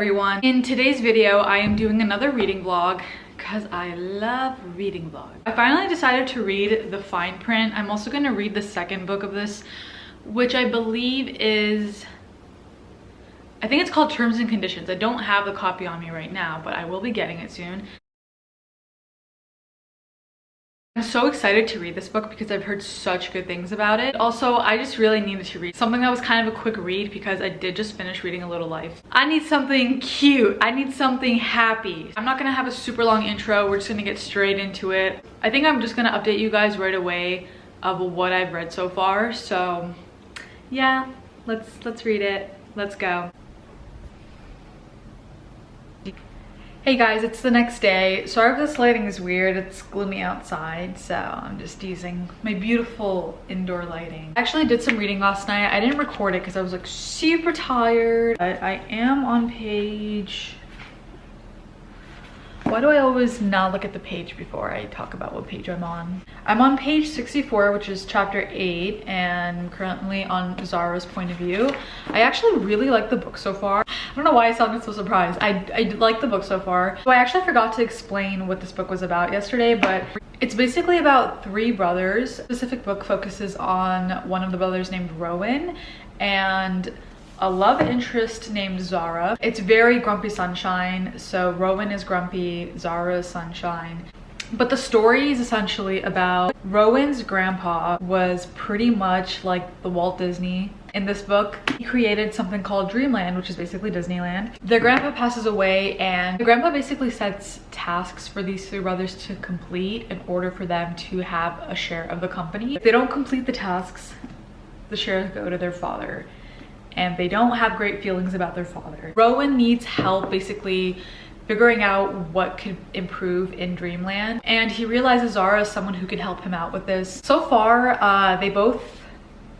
everyone. In today's video, I am doing another reading vlog because I love reading vlogs. I finally decided to read the fine print. I'm also going to read the second book of this, which I believe is, I think it's called Terms and Conditions. I don't have the copy on me right now, but I will be getting it soon. I'm so excited to read this book because I've heard such good things about it. Also, I just really needed to read something that was kind of a quick read because I did just finish reading A Little Life. I need something cute. I need something happy. I'm not gonna have a super long intro. We're just gonna get straight into it. I think I'm just gonna update you guys right away of what I've read so far. So yeah, let's read it. Let's go. Hey guys, it's the next day. Sorry if this lighting is weird. It's gloomy outside, so I'm just using my beautiful indoor lighting. I actually did some reading last night. I didn't record it because I was like super tired. But I am on page... Why do I always not look at the page before I talk about what page I'm on? I'm on page 64, which is chapter 8, and currently on Zara's point of view. I actually really like the book so far. I don't know why I sounded so surprised. I like the book so far. So I actually forgot to explain what this book was about yesterday, but it's basically about three brothers. The specific book focuses on one of the brothers named Rowan and a love interest named Zara. It's very grumpy sunshine. So Rowan is grumpy, Zara is sunshine. But the story is essentially about Rowan's grandpa was pretty much like the Walt Disney in this book. He created something called Dreamland, which is basically Disneyland. Their grandpa passes away and the grandpa basically sets tasks for these three brothers to complete in order for them to have a share of the company. If they don't complete the tasks, the shares go to their father. And they don't have great feelings about their father. Rowan needs help basically figuring out what could improve in Dreamland, and he realizes Zara is someone who can help him out with this. So far, they both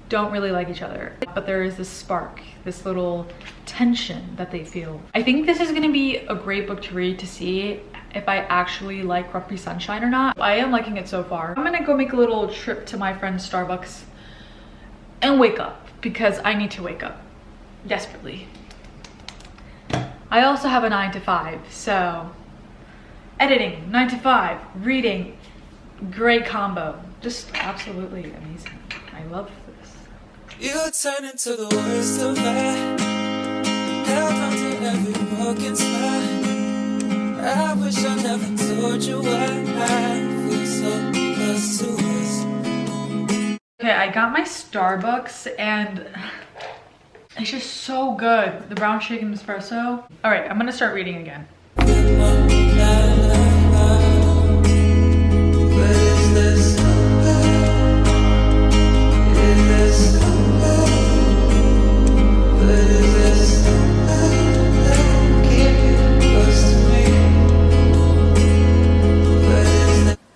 don't really like each other, but there is this spark, this little tension that they feel. I think this is gonna be a great book to read to see if I actually like Grumpy Sunshine or not. I am liking it so far. I'm gonna go make a little trip to my friend's Starbucks and wake up, because I need to wake up desperately. I also have a 9 to 5, so editing, 9 to 5, reading, great combo. Just absolutely amazing. I love this. You turn into the worst of that. Held on to every broken spot. I wish I never told you why I feel so close to us. Okay, I got my Starbucks and it's just so good. The brown shaken espresso. All right, I'm gonna start reading again.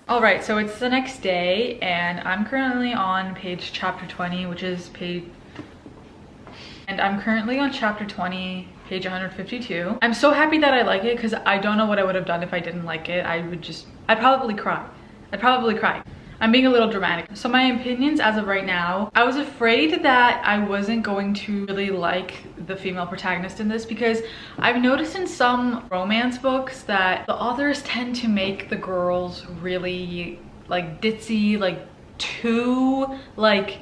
All right, so it's the next day and I'm currently on chapter 20, which is I'm currently on chapter 20, page 152. I'm so happy that I like it because I don't know what I would have done if I didn't like it. I'd probably cry. I'm being a little dramatic. So my opinions as of right now, I was afraid that I wasn't going to really like the female protagonist in this because I've noticed in some romance books that the authors tend to make the girls really like ditzy, like too like,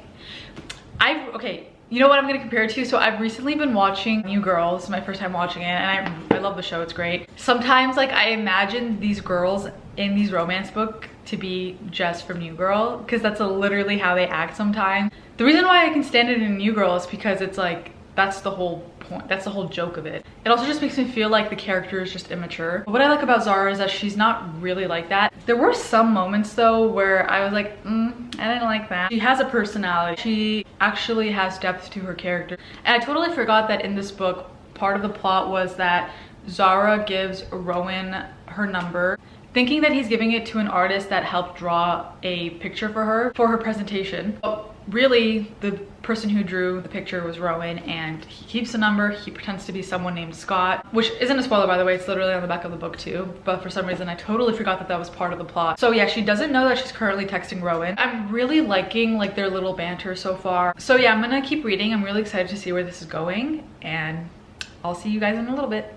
okay. You know what I'm gonna compare it to? So I've recently been watching New Girl. This is my first time watching it and I love the show, it's great. Sometimes like I imagine these girls in these romance books to be just from New Girl because that's literally how they act sometimes. The reason why I can stand it in New Girl is because it's like, that's the whole point, that's the whole joke of it. It also just makes me feel like the character is just immature. But what I like about Zara is that she's not really like that. There were some moments though where I was like, I didn't like that. She has a personality. She actually has depth to her character. And I totally forgot that in this book, part of the plot was that Zara gives Rowan her number, thinking that he's giving it to an artist that helped draw a picture for her presentation. But really, the person who drew the picture was Rowan, and he keeps the number. He pretends to be someone named Scott, which isn't a spoiler, by the way. It's literally on the back of the book too, but for some reason I totally forgot that that was part of the plot. So yeah, she doesn't know that she's currently texting Rowan. I'm really liking like their little banter so far. So yeah, I'm gonna keep reading. I'm really excited to see where this is going, and I'll see you guys in a little bit.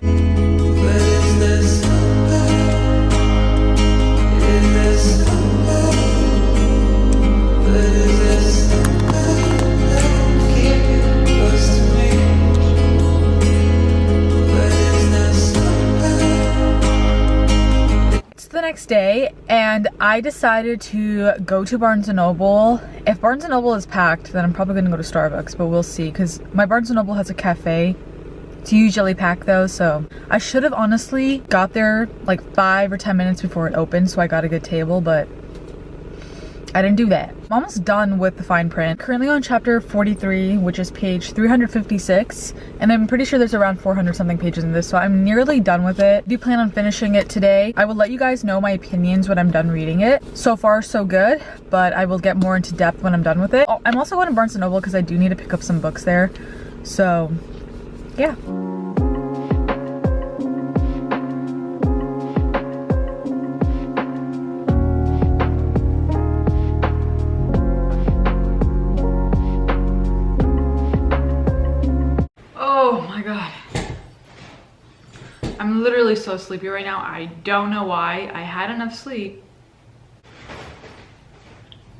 The next day, and I decided to go to Barnes & Noble. If Barnes & Noble is packed, then I'm probably gonna go to Starbucks, but we'll see, because my Barnes & Noble has a cafe. It's usually packed though, so I should have honestly got there like 5 or 10 minutes before it opened, so I got a good table, but I didn't do that. I'm almost done with the fine print. Currently on chapter 43, which is page 356, and I'm pretty sure there's around 400 something pages in this, so I'm nearly done with it. I do plan on finishing it today. I will let you guys know my opinions when I'm done reading it. So far, so good, but I will get more into depth when I'm done with it. Oh, I'm also going to Barnes & Noble because I do need to pick up some books there. So, yeah. I'm literally so sleepy right now. I don't know why. I had enough sleep.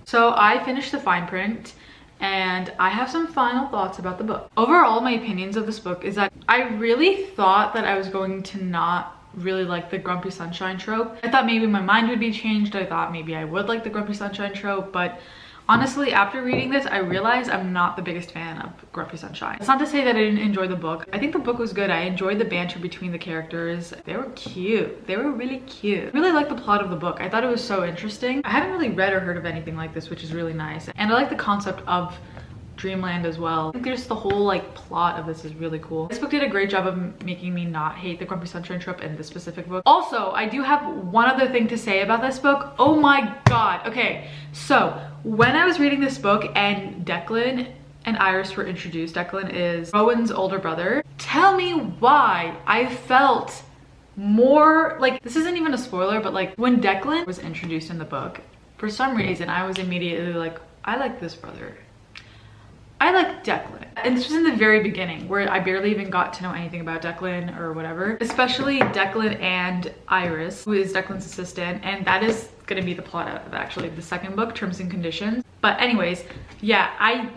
So I finished the fine print and I have some final thoughts about the book. Overall, my opinions of this book is that I really thought that I was going to not really like the grumpy sunshine trope. I thought maybe my mind would be changed. I thought maybe I would like the grumpy sunshine trope, but honestly, after reading this, I realized I'm not the biggest fan of Grumpy Sunshine. It's not to say that I didn't enjoy the book. I think the book was good. I enjoyed the banter between the characters. They were cute. They were really cute. I really liked the plot of the book. I thought it was so interesting. I haven't really read or heard of anything like this, which is really nice. And I like the concept of Dreamland as well. I think there's the whole like plot of this is really cool. This book did a great job of making me not hate the Grumpy Sunshine trope in this specific book. Also, I do have one other thing to say about this book. Oh my god. Okay, so when I was reading this book and Declan and Iris were introduced, Declan is Rowan's older brother. Tell me why I felt more like, this isn't even a spoiler, but like when Declan was introduced in the book, for some reason I was immediately like, I like this brother. I like Declan. And this was in the very beginning where I barely even got to know anything about Declan or whatever. Especially Declan and Iris, who is Declan's assistant. And that is gonna be the plot of actually the second book, Terms and Conditions. But anyways, yeah, I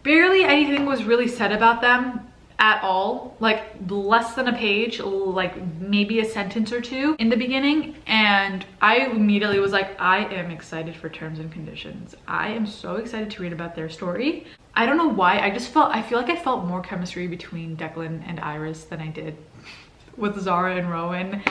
barely anything was really said about them at all. Like less than a page, like maybe a sentence or two in the beginning. And I immediately was like, I am excited for Terms and Conditions. I am so excited to read about their story. I don't know why, I feel like I felt more chemistry between Declan and Iris than I did with Zara and Rowan.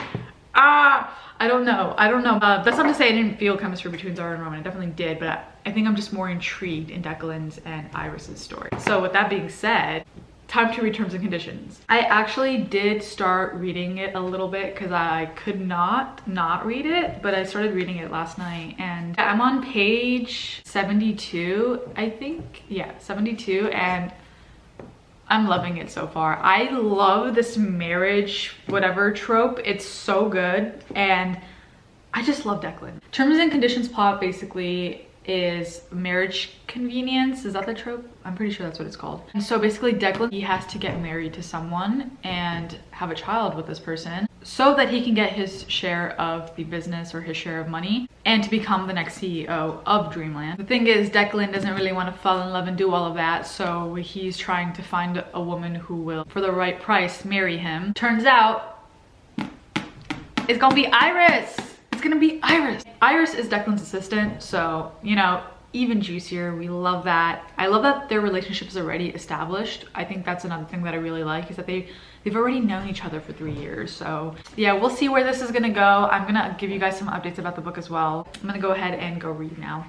I don't know. That's not to say I didn't feel chemistry between Zara and Rowan. I definitely did, but I think I'm just more intrigued in Declan's and Iris's story. So with that being said, time to read Terms and Conditions. I actually did start reading it a little bit because I could not read it, but I started reading it last night and I'm on page 72, I think. Yeah, 72, and I'm loving it so far. I love this marriage whatever trope. It's so good and I just love Declan. Terms and Conditions plot basically is marriage convenience. Is that the trope? I'm pretty sure that's what it's called. And so basically Declan, he has to get married to someone and have a child with this person so that he can get his share of the business or his share of money and to become the next CEO of Dreamland. The thing is, Declan doesn't really want to fall in love and do all of that, so he's trying to find a woman who will, for the right price, marry him. Turns out it's gonna be Iris. It's gonna be Iris. Iris is Declan's assistant, so, you know, even juicier. We love that. I love that their relationship is already established. I think that's another thing that I really like, is that they've already known each other for 3 years. So yeah, we'll see where this is gonna go. I'm gonna give you guys some updates about the book as well. I'm gonna go ahead and go read now.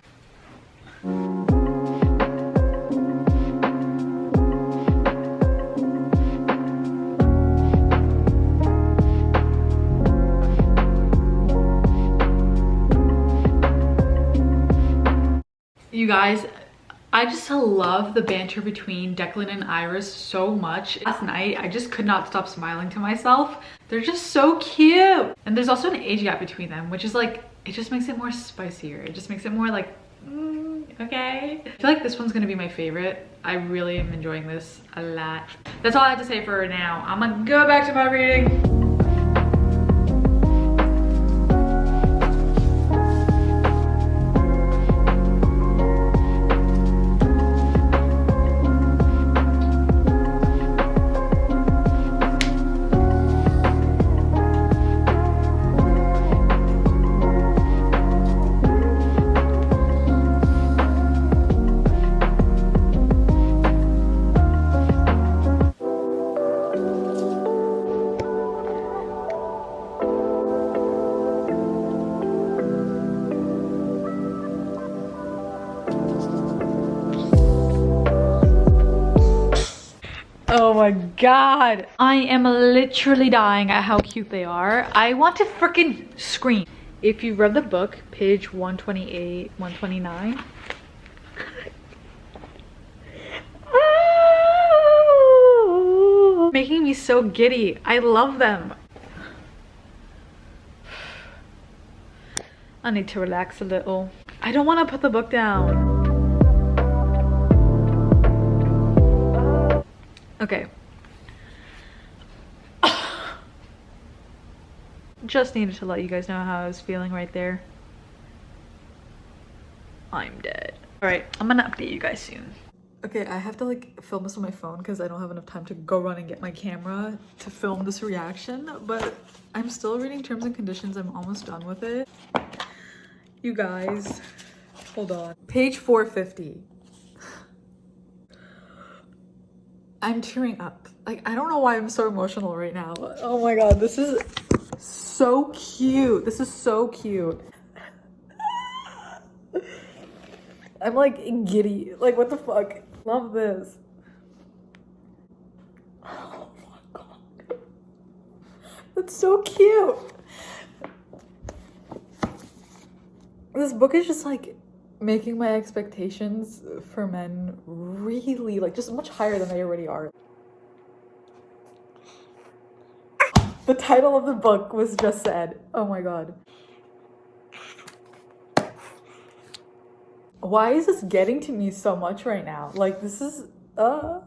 You guys, I just love the banter between Declan and Iris so much. Last night, I just could not stop smiling to myself. They're just so cute. And there's also an age gap between them, which is like, it just makes it more spicier. It just makes it more like Okay. I feel like this one's gonna be my favorite. I really am enjoying this a lot. That's all I have to say for now. I'm gonna go back to my reading. Oh my god. I am literally dying at how cute they are. I want to freaking scream. If you read the book, page 128, 129. Oh, making me so giddy. I love them. I need to relax a little. I don't want to put the book down. Okay. Just needed to let you guys know how I was feeling right there. I'm dead. All right, I'm gonna update you guys soon. Okay, I have to like film this on my phone because I don't have enough time to go run and get my camera to film this reaction, but I'm still reading terms and conditions. I'm almost done with it. You guys, hold on. Page 450. I'm tearing up. Like, I don't know why I'm so emotional right now. Oh my god, this is so cute. This is so cute. I'm like giddy. Like, what the fuck? Love this. Oh my god. That's so cute. This book is just like making my expectations for men really like just much higher than they already are. The title of the book was just said. Oh my god. Why is this getting to me so much right now? Like, this is I'm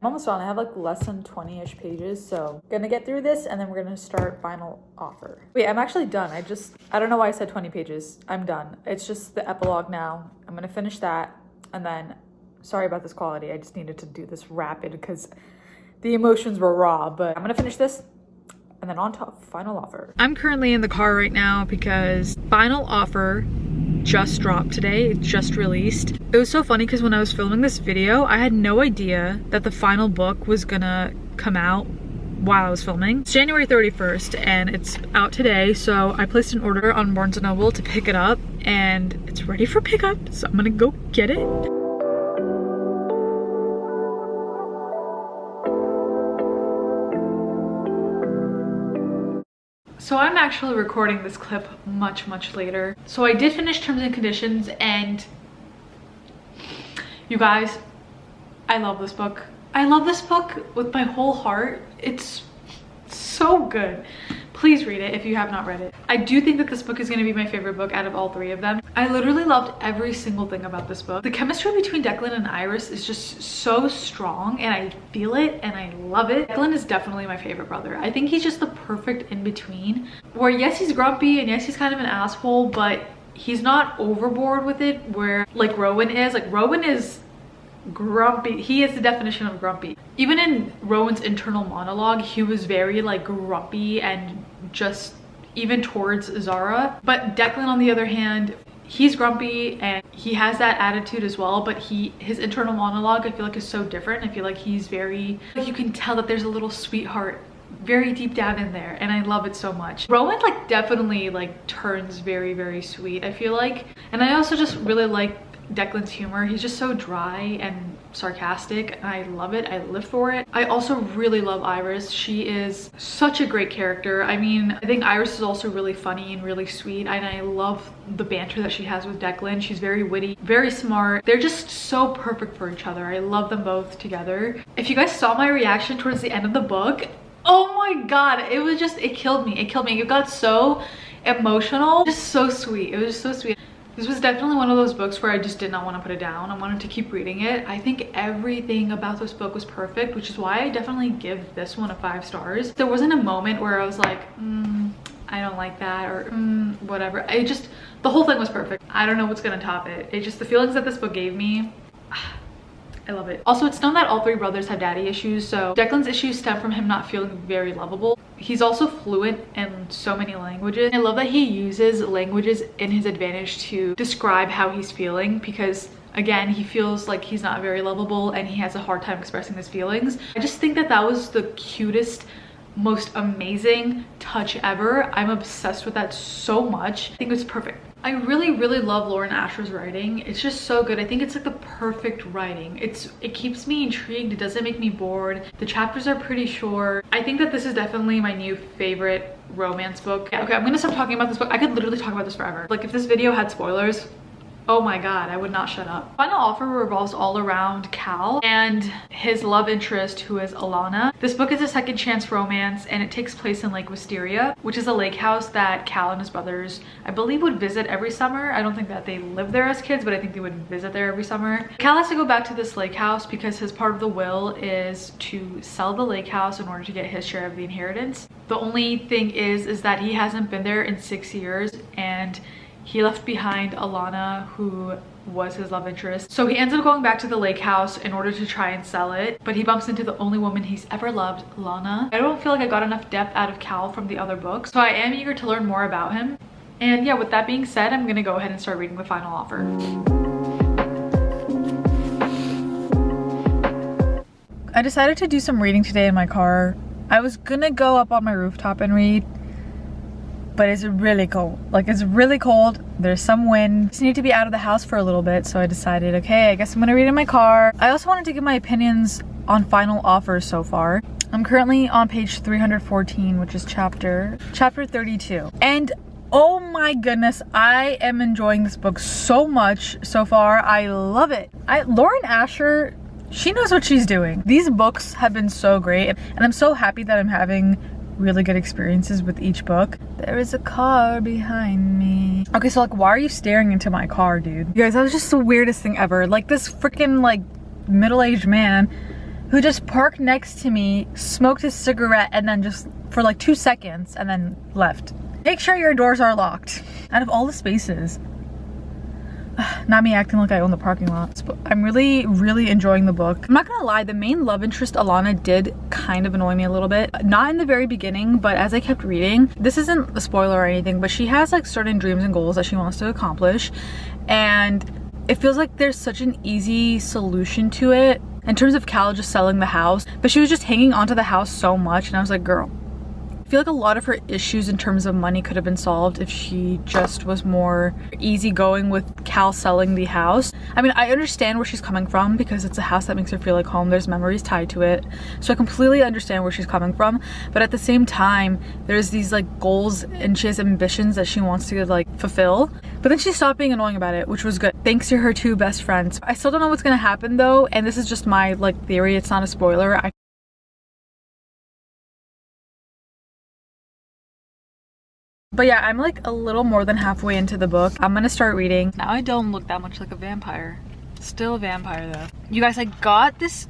almost done. I have like less than 20-ish pages, so gonna get through this and then we're gonna start final offer. Wait, I'm actually done. I don't know why I said 20 pages. I'm done. It's just the epilogue now. I'm gonna finish that and then, sorry about this quality. I just needed to do this rapid because the emotions were raw, but I'm gonna finish this and then on to final offer. I'm currently in the car right now because final offer just dropped today. It just released. It was so funny because when I was filming this video, I had no idea that the final book was gonna come out while I was filming. It's January 31st and it's out today, so I placed an order on Barnes & Noble to pick it up and it's ready for pickup, so I'm gonna go get it. So I'm actually recording this clip much later. So I did finish terms and conditions and you guys, I love this book. I love this book with my whole heart. It's so good. Please read it if you have not read it. I do think that this book is going to be my favorite book out of all three of them. I literally loved every single thing about this book. The chemistry between Declan and Iris is just so strong and I feel it and I love it. Declan is definitely my favorite brother. I think he's just the perfect in-between where yes, he's grumpy and yes, he's kind of an asshole, but he's not overboard with it where like Rowan is. Like Rowan is grumpy. He is the definition of grumpy. Even in Rowan's internal monologue, he was very like grumpy and just even towards Zara. But Declan on the other hand, he's grumpy and he has that attitude as well, but his internal monologue I feel like is so different. I feel like he's very, like you can tell that there's a little sweetheart very deep down in there and I love it so much. Rowan like definitely like turns very sweet I feel like, and I also just really like Declan's humor. He's just so dry and sarcastic and I love it. I live for it. I also really love Iris. She is such a great character. I mean, I think Iris is also really funny and really sweet and I love the banter that she has with Declan. She's very witty, very smart. They're just so perfect for each other. I love them both together. If you guys saw my reaction towards the end of the book, oh my god, it was just, it killed me. It got so emotional. Just so sweet. It was just so sweet. This was definitely one of those books where I just did not want to put it down. I wanted to keep reading it. I think everything about this book was perfect, which is why I definitely give this one a 5 stars. There wasn't a moment where I was like, I don't like that, or whatever. The whole thing was perfect. I don't know what's gonna top it. It's just the feelings that this book gave me. I love it. Also, it's known that all 3 brothers have daddy issues, so Declan's issues stem from him not feeling very lovable. He's also fluent in so many languages. I love that he uses languages in his advantage to describe how he's feeling, because again, he feels like he's not very lovable and he has a hard time expressing his feelings. I just think that that was the cutest, most amazing touch ever. I'm obsessed with that so much. I think it's perfect. I really love Lauren Asher's writing. It's just so good. I think it's like the perfect writing. It keeps me intrigued. It doesn't make me bored. The chapters are pretty short. I think that this is definitely my new favorite romance book. Yeah, okay, I'm gonna stop talking about this book. I could literally talk about this forever. Like, if this video had spoilers, oh my god, I would not shut up. Final Offer revolves all around Cal and his love interest, who is Alana. This book is a second chance romance, and it takes place in Lake Wisteria, which is a lake house that Cal and his brothers, I believe, would visit every summer. I don't think that they lived there as kids, but I think they would visit there every summer. Cal has to go back to this lake house because his part of the will is to sell the lake house in order to get his share of the inheritance. The only thing is that he hasn't been there in 6 years, and he left behind Alana, who was his love interest. So he ends up going back to the lake house in order to try and sell it, but he bumps into the only woman he's ever loved, Lana. I don't feel like I got enough depth out of Cal from the other books, so I am eager to learn more about him. And yeah, with that being said, I'm gonna go ahead and start reading The Final Offer. I decided to do some reading today in my car. I was gonna go up on my rooftop and read, but it's really cold. Like, it's really cold. There's some wind. Just need to be out of the house for a little bit, so I decided, okay, I guess I'm gonna read in my car. I also wanted to give my opinions on Final Offers so far. I'm currently on page 314, which is chapter 32. And oh my goodness, I am enjoying this book so much so far. I love it. Lauren Asher, she knows what she's doing. These books have been so great, and I'm so happy that I'm having really good experiences with each book. There is a car behind me. Okay, so like, why are you staring into my car, dude? You guys, that was just the weirdest thing ever. Like, this freaking like middle-aged man who just parked next to me, smoked his cigarette, and then just for like 2 seconds and then left. Make sure your doors are locked. Out of all the spaces. Not me acting like I own the parking lot. But I'm really enjoying the book. I'm not gonna lie, the main love interest, Alana, did kind of annoy me a little bit. Not in the very beginning, but as I kept reading, this isn't a spoiler or anything, but she has like certain dreams and goals that she wants to accomplish, and it feels like there's such an easy solution to it in terms of Cal just selling the house, but she was just hanging onto the house so much, and I was like, girl, I feel like a lot of her issues in terms of money could have been solved if she just was more easygoing with Cal selling the house. I mean, I understand where she's coming from because it's a house that makes her feel like home. There's memories tied to it. So I completely understand where she's coming from. But at the same time, there's these like goals and she has ambitions that she wants to like fulfill. But then she stopped being annoying about it, which was good. Thanks to her 2 best friends. I still don't know what's gonna happen though. And this is just my like theory. It's not a spoiler. But yeah, I'm like a little more than halfway into the book. I'm gonna start reading. Now I don't look that much like a vampire. Still a vampire though. You guys, I got this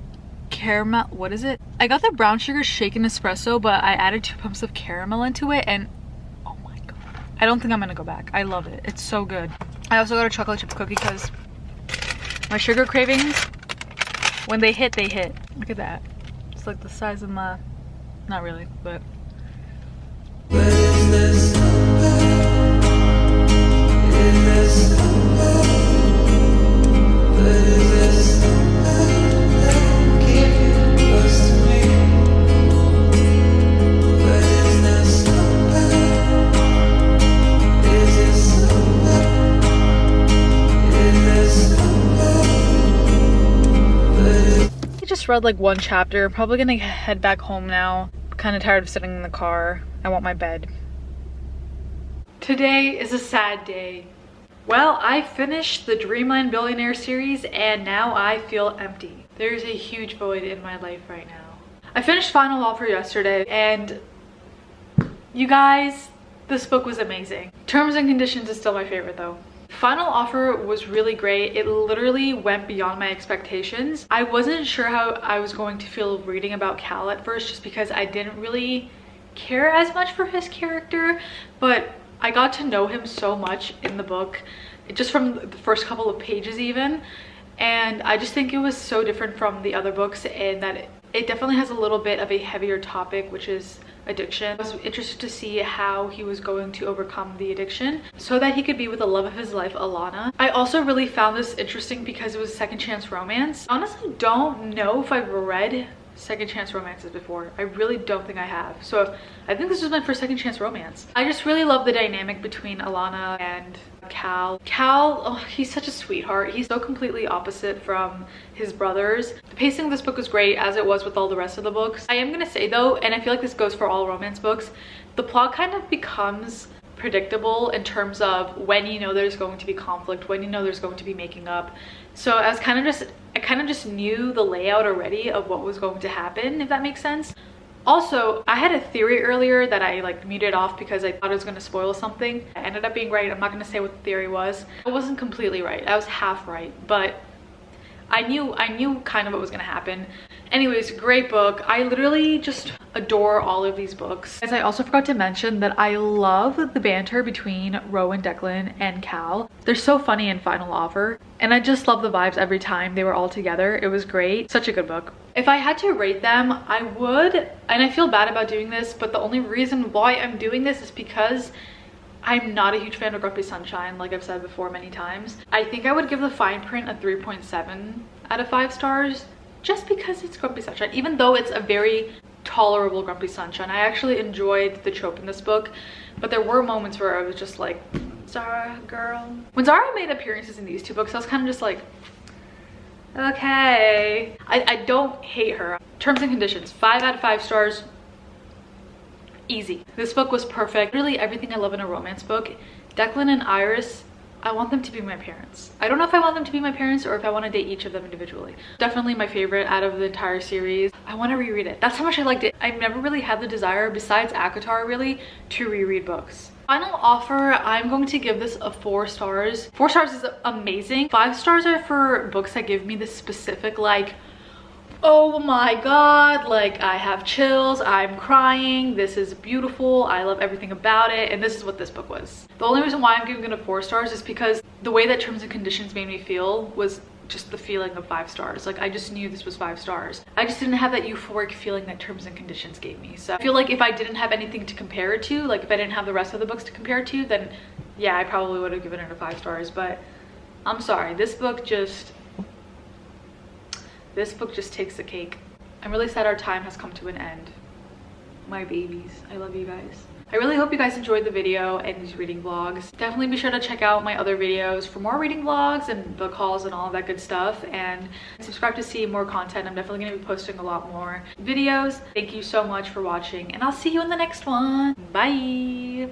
caramel, what is it? I got the brown sugar shaken espresso, but I added 2 pumps of caramel into it, and oh my god. I don't think I'm gonna go back. I love it. It's so good. I also got a chocolate chip cookie because my sugar cravings, when they hit, they hit. Look at that. It's like the size of my, not really, but. I just read like 1 chapter. I'm probably gonna head back home now. I'm kind of tired of sitting in the car. I want my bed. Today is a sad day. Well, I finished the Dreamland Billionaire series and now I feel empty. There's a huge void in my life right now. I finished Final Offer yesterday and you guys, this book was amazing. Terms and Conditions is still my favorite though. Final Offer was really great. It literally went beyond my expectations. I wasn't sure how I was going to feel reading about Cal at first, just because I didn't really care as much for his character, but I got to know him so much in the book, just from the first couple of pages even, and I just think it was so different from the other books in that it definitely has a little bit of a heavier topic, which is addiction. I was interested to see how he was going to overcome the addiction so that he could be with the love of his life, Alana. I also really found this interesting because it was a second chance romance. I honestly don't know if I've read second chance romances before. I really don't think I have. So I think this was my first second chance romance. I just really love the dynamic between Alana and Cal. Cal, oh, he's such a sweetheart. He's so completely opposite from his brothers. The pacing of this book was great, as it was with all the rest of the books. I am gonna say though, and I feel like this goes for all romance books, the plot kind of becomes predictable in terms of when you know there's going to be conflict, when you know there's going to be making up. So I kind of just knew the layout already of what was going to happen, if that makes sense. Also, I had a theory earlier that I like muted off because I thought it was going to spoil something. I ended up being right. I'm not going to say what the theory was. I wasn't completely right. I was half right, but I knew kind of what was going to happen. Anyways, great book. I literally just adore all of these books. As I also forgot to mention that I love the banter between Rowan, Declan, and Cal. They're so funny in Final Offer, and I just love the vibes every time they were all together. It was great. Such a good book. If I had to rate them, I would, and I feel bad about doing this, but the only reason why I'm doing this is because I'm not a huge fan of Grumpy Sunshine, like I've said before many times. I think I would give the fine print a 3.7 out of 5 stars. Just because it's Grumpy Sunshine, even though it's a very tolerable Grumpy Sunshine. I actually enjoyed the trope in this book, but there were moments where I was just like, Zara, girl. When Zara made appearances in these two books, I was kind of just like, okay. I don't hate her. Terms and Conditions, 5 out of 5 stars. Easy. This book was perfect. Really everything I love in a romance book. Declan and Iris, I want them to be my parents. I don't know if I want them to be my parents or if I want to date each of them individually. Definitely my favorite out of the entire series. I want to reread it. That's how much I liked it. I've never really had the desire, besides ACOTAR really, to reread books. Final Offer, I'm going to give this a 4 stars. 4 stars is amazing. 5 stars are for books that give me this specific like, oh my god, like I have chills, I'm crying, this is beautiful, I love everything about it, and this is what this book was. The only reason why I'm giving it a 4 stars is because the way that Terms and Conditions made me feel was just the feeling of 5 stars. Like I just knew this was 5 stars. I just didn't have that euphoric feeling that Terms and Conditions gave me. So I feel like if I didn't have anything to compare it to, like if I didn't have the rest of the books to compare it to, then yeah, I probably would have given it a 5 stars. But I'm sorry, this book just takes the cake. I'm really sad our time has come to an end. My babies, I love you guys. I really hope you guys enjoyed the video and these reading vlogs. Definitely be sure to check out my other videos for more reading vlogs and book hauls and all of that good stuff, and subscribe to see more content. I'm definitely going to be posting a lot more videos. Thank you so much for watching, and I'll see you in the next one. Bye.